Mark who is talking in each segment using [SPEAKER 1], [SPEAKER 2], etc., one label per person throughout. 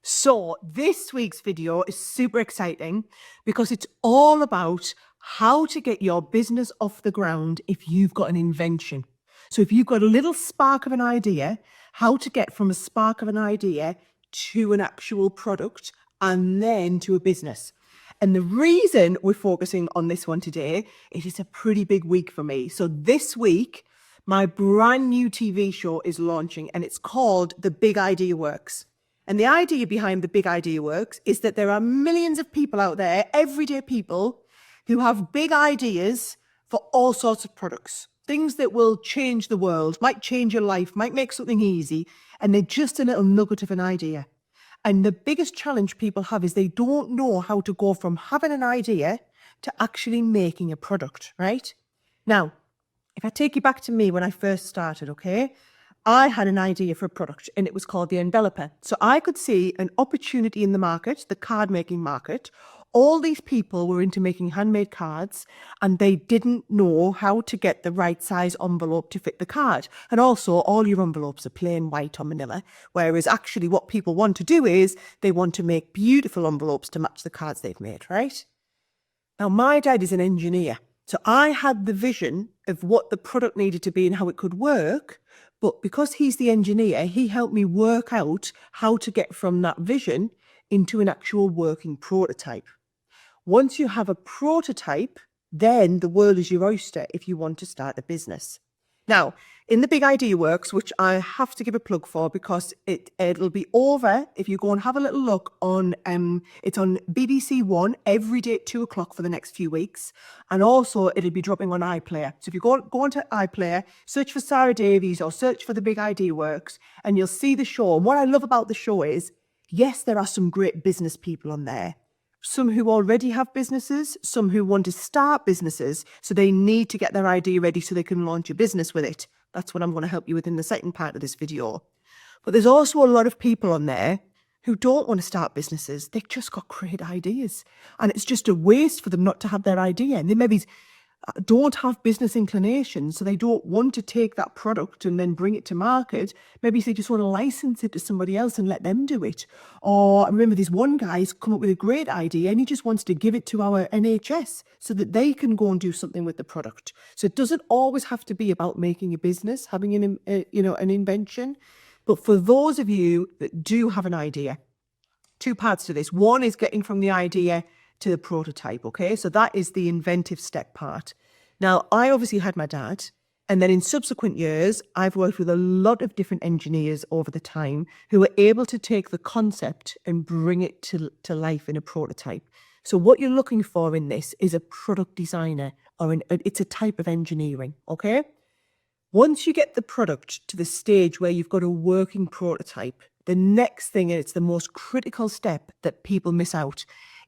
[SPEAKER 1] So this week's video is super exciting because it's all about how to get your business off the ground if you've got an invention. So if you've got a little spark of an idea, how to get from a spark of an idea to an actual product and then to a business. And the reason we're focusing on this one today, it is a pretty big week for me. So this week, my brand new TV show is launching and it's called The Big Idea Works. And the idea behind The Big Idea Works is that there are millions of people out there, everyday people, who have big ideas for all sorts of products. Things that will change the world, might change your life, might make something easy, and they're just a little nugget of an idea. And the biggest challenge people have is they don't know how to go from having an idea to actually making a product, right? Now, if I take you back to me when I first started, okay, I had an idea for a product and it was called the enveloper. So I could see an opportunity in the market, the card making market. All these people were into making handmade cards and they didn't know how to get the right size envelope to fit the card. And also all your envelopes are plain white or manila, whereas actually what people want to do is they want to make beautiful envelopes to match the cards they've made, right? Now, my dad is an engineer. So I had the vision of what the product needed to be and how it could work. But because he's the engineer, he helped me work out how to get from that vision into an actual working prototype. Once you have a prototype, then the world is your oyster if you want to start a business. Now, in the Big Idea Works, which I have to give a plug for because it'll be over if you go and have a little look on, it's on BBC One every day at 2:00 for the next few weeks. And also it'll be dropping on iPlayer. So if you go onto iPlayer, search for Sara Davies or search for the Big Idea Works and you'll see the show. And what I love about the show is, yes, there are some great business people on there. Some who already have businesses, some who want to start businesses, so they need to get their idea ready so they can launch a business with it. That's what I'm going to help you with in the second part of this video. But there's also a lot of people on there who don't want to start businesses. They've just got great ideas. And it's just a waste for them not to have their idea. And they maybe don't have business inclinations, so they don't want to take that product and then bring it to market. Maybe they just want to license it to somebody else and let them do it. Or I remember this one guy's come up with a great idea and he just wants to give it to our NHS so that they can go and do something with the product. So it doesn't always have to be about making a business, having an invention. But for those of you that do have an idea, two parts to this. One is getting from the idea to the prototype, okay? So that is the inventive step part. Now, I obviously had my dad, and then in subsequent years, I've worked with a lot of different engineers over the time who are able to take the concept and bring it to life in a prototype. So what you're looking for in this is a product designer, or it's a type of engineering, okay? Once you get the product to the stage where you've got a working prototype, the next thing, and it's the most critical step that people miss out,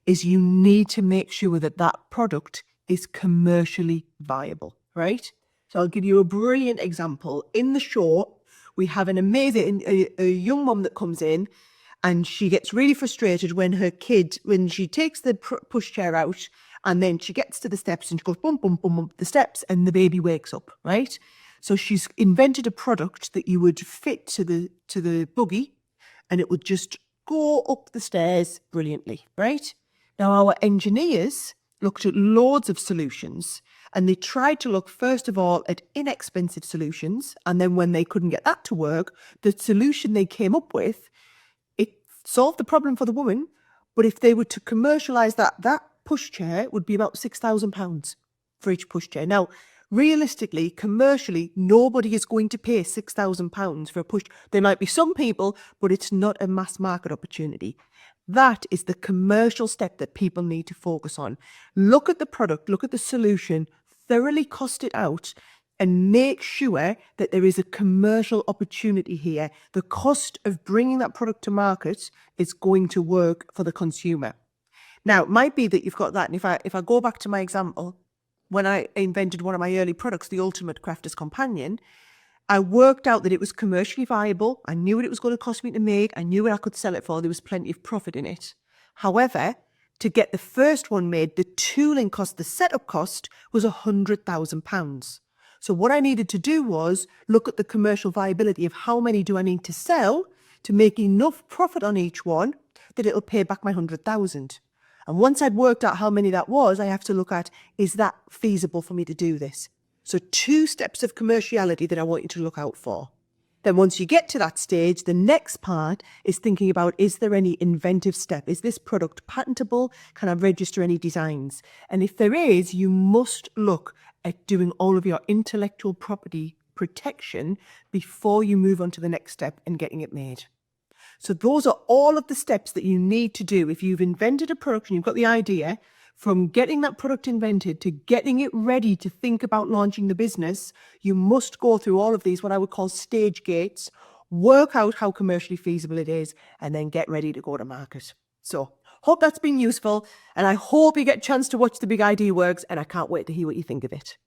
[SPEAKER 1] is you need to make sure that that product is commercially viable, right? So I'll give you a brilliant example. In the show, we have an amazing, a young mum that comes in and she gets really frustrated when her kid, when she takes the pushchair out and then she gets to the steps and she goes bump, bump, bump, bump the steps and the baby wakes up, right? So she's invented a product that you would fit to the buggy and it would just go up the stairs brilliantly, right? Now, our engineers looked at loads of solutions and they tried to look, first of all, at inexpensive solutions. And then when they couldn't get that to work, the solution they came up with, it solved the problem for the woman. But if they were to commercialise that pushchair would be about £6,000 for each pushchair. Now, realistically, commercially, nobody is going to pay £6,000 for a push. There might be some people, but it's not a mass market opportunity. That is the commercial step that people need to focus on. Look at the product, look at the solution, thoroughly cost it out, and make sure that there is a commercial opportunity here. The cost of bringing that product to market is going to work for the consumer. Now, it might be that you've got that. And if I go back to my example, when I invented one of my early products, the Ultimate Crafter's Companion, I worked out that it was commercially viable. I knew what it was going to cost me to make. I knew what I could sell it for. There was plenty of profit in it. However, to get the first one made, the tooling cost, the setup cost was £100,000. So what I needed to do was look at the commercial viability of how many do I need to sell to make enough profit on each one that it'll pay back my 100,000. And once I'd worked out how many that was, I have to look at, is that feasible for me to do this? So 2 steps of commerciality that I want you to look out for. Then once you get to that stage, the next part is thinking about, is there any inventive step? Is this product patentable? Can I register any designs? And if there is, you must look at doing all of your intellectual property protection before you move on to the next step and getting it made. So those are all of the steps that you need to do. If you've invented a product and you've got the idea, from getting that product invented to getting it ready to think about launching the business, you must go through all of these, what I would call stage gates, work out how commercially feasible it is, and then get ready to go to market. So hope that's been useful, and I hope you get a chance to watch the Big Idea Works, and I can't wait to hear what you think of it.